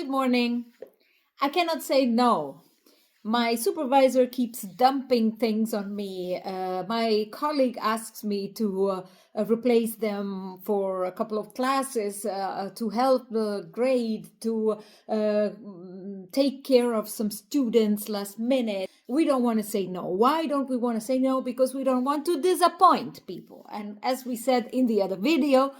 Good morning. I cannot say no. My supervisor keeps dumping things on me. My colleague asks me to replace them for a couple of classes, to help the grade, to take care of some students last minute. We don't want to say no. Why don't we want to say no? Because we don't want to disappoint people. And as we said in the other video,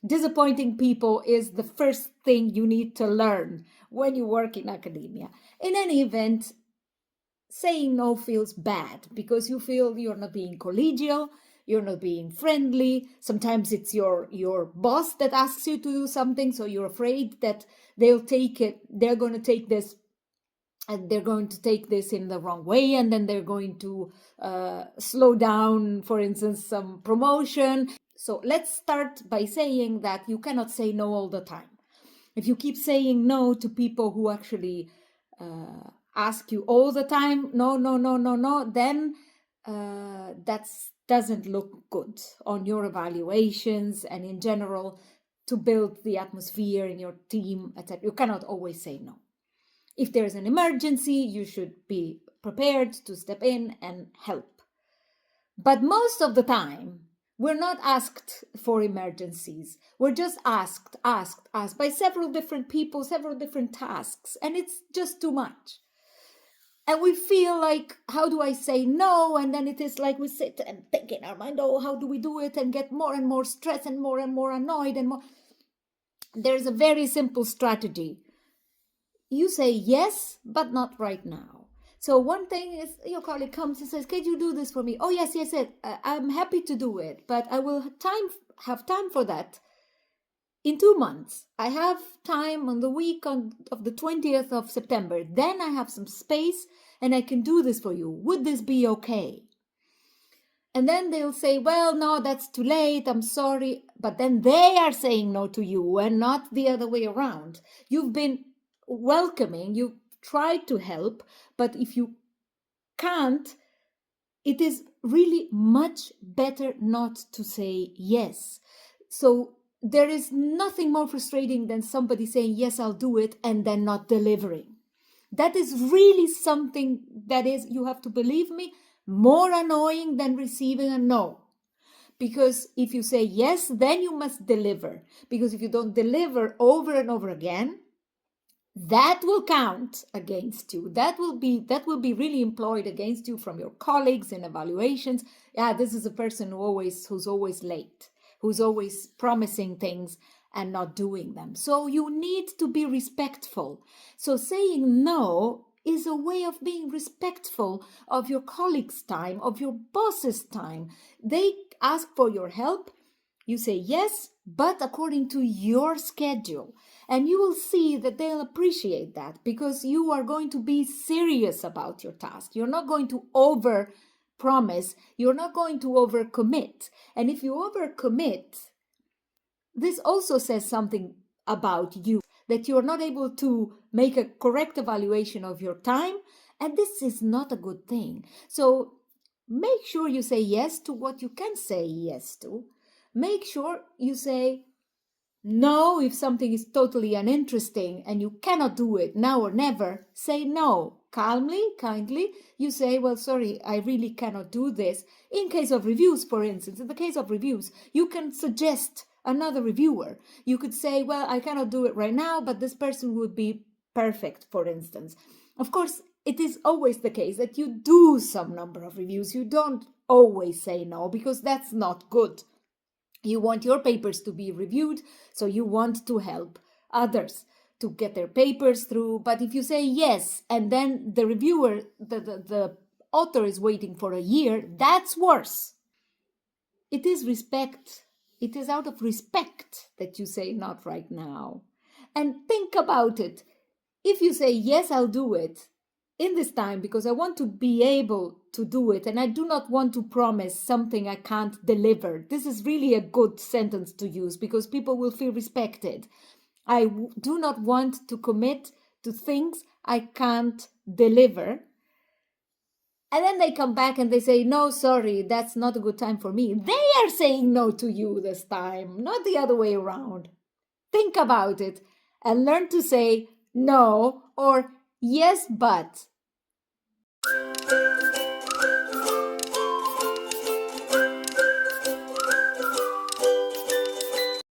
disappointing people is the first thing you need to learn when you work in academia. In any event, saying no feels bad because you feel you're not being collegial, you're not being friendly. Sometimes it's your boss that asks you to do something, so you're afraid that they're going to take this and they're going to take this in the wrong way, and then they're going to slow down, for instance, some promotion. So let's start by saying that you cannot say no all the time. If you keep saying no to people who actually ask you all the time, no, then that doesn't look good on your evaluations and in general to build the atmosphere in your team, etc. You cannot always say no. If there's an emergency, you should be prepared to step in and help. But most of the time, we're not asked for emergencies. We're just asked by several different people, several different tasks, and it's just too much. And we feel like, how do I say no? And then it is like we sit and think in our mind, oh, how do we do it? And get more and more stressed and more annoyed and more. There's a very simple strategy. You say yes, but not right now. So one thing is, your colleague comes and says, can you do this for me? Oh, yes, I'm happy to do it, but I will have time for that in 2 months. I have time on the week of the 20th of September. Then I have some space and I can do this for you. Would this be okay? And then they'll say, well, no, that's too late. I'm sorry. But then they are saying no to you and not the other way around. You've been welcoming, you tried to help, but if you can't, it is really much better not to say yes. So there is nothing more frustrating than somebody saying, yes, I'll do it, and then not delivering. That is really something that is, you have to believe me, more annoying than receiving a no. Because if you say yes, then you must deliver. Because if you don't deliver over and over again, that will count against you. That will be really employed against you from your colleagues in evaluations. Yeah, this is a person who's always late, who's always promising things and not doing them. So you need to be respectful. So saying no is a way of being respectful of your colleagues' time, of your boss's time. They ask for your help. You say yes, but according to your schedule. And you will see that they'll appreciate that because you are going to be serious about your task. You're not going to over-promise. You're not going to over-commit. And if you over-commit, this also says something about you, that you're not able to make a correct evaluation of your time. And this is not a good thing. So make sure you say yes to what you can say yes to. Make sure you say no if something is totally uninteresting and you cannot do it now or never. Say no. Calmly, kindly, you say, well, sorry, I really cannot do this. In case of reviews, for instance, in the case of reviews, you can suggest another reviewer. You could say, well, I cannot do it right now, but this person would be perfect, for instance. Of course, it is always the case that you do some number of reviews. You don't always say no because that's not good. You want your papers to be reviewed, so you want to help others to get their papers through. But if you say yes, and then the reviewer, the author is waiting for a year, that's worse. It is respect. It is out of respect that you say not right now. And think about it. If you say, yes, I'll do it in this time because I want to be able to do it and I do not want to promise something I can't deliver. This is really a good sentence to use because people will feel respected. I do not want to commit to things I can't deliver. And then they come back and they say, no, sorry, that's not a good time for me. They are saying no to you this time, not the other way around. Think about it and learn to say no, or yes, but.